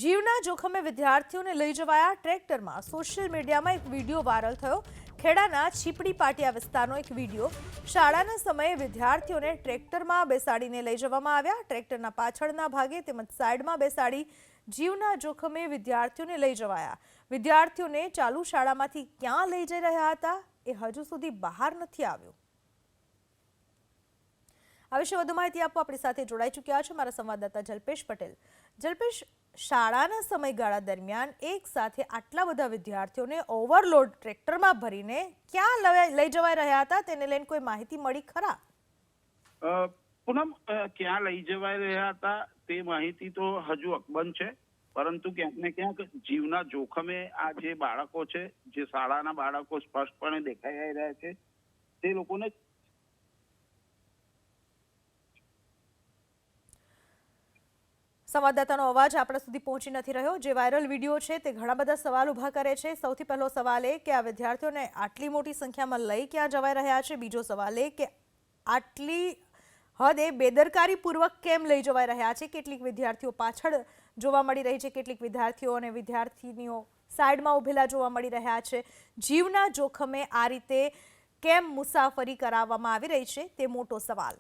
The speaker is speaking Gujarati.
જીવના જોખમે વિદ્યાર્થીઓને લઈ જવાયા ટ્રેક્ટરમાં સોશિયલ મીડિયામાં એક વિડીયો વાયરલ થયો। ખેડાના છીપડી પાટિયા વિસ્તારનો એક વિડીયો। શાળાના સમયે વિદ્યાર્થીઓને ટ્રેક્ટરમાં બેસાડીને લઈ જવામાં આવ્યા। ટ્રેક્ટરના પાછળના ભાગે તેમજ સાઈડમાં બેસાડી જીવના જોખમે વિદ્યાર્થીઓને લઈ જવાયા। વિદ્યાર્થીઓને ચાલુ શાળામાંથી ક્યાં લઈ જઈ રહ્યા હતા એ હજુ સુધી બહાર નથી આવ્યું। આ વિશે વધુ માહિતી આપવા આપણી સાથે જોડાઈ ચૂક્યા છે મારા સંવાદદાતા જલ્પેશ પટેલ। જલ્પેશ, શાળાના સમયગાળા દરમિયાન એક સાથે આટલા બધા વિદ્યાર્થીઓને ઓવરલોડ ટ્રેક્ટરમાં ભરીને ક્યાં લઈ જવાઈ રહ્યા હતા તેને લઈને કોઈ માહિતી મળી ખરા? પૂનમ, ક્યાં લઈ જવાઈ રહ્યા હતા તે માહિતી તો હજુ અકબંધ છે, પરંતુ ક્યાંક ને ક્યાંક જીવના જોખમે આ જે બાળકો છે, જે શાળાના બાળકો સ્પષ્ટપણે દેખાઈ રહ્યા છે, તે લોકોને સંવાદદાતાનો અવાજ આપણા સુધી પહોંચી નથી રહ્યો। જે વાયરલ વિડીયો છે તે ઘણા બધા સવાલ ઊભા કરે છે। સૌથી પહેલો સવાલ એ કે આ વિદ્યાર્થીઓને આટલી મોટી સંખ્યામાં લઈ ક્યાં જવાઈ રહ્યા છે। બીજો સવાલ એ કે આટલી હદે બેદરકારીપૂર્વક કેમ લઈ જવાઈ રહ્યા છે। કેટલીક વિદ્યાર્થીઓ પાછળ જોવા મળી રહી છે, કેટલીક વિદ્યાર્થીઓ અને વિદ્યાર્થીનીઓ સાઈડમાં ઊભેલા જોવા મળી રહ્યા છે। જીવના જોખમે આ રીતે કેમ મુસાફરી કરાવવામાં આવી રહી છે તે મોટો સવાલ।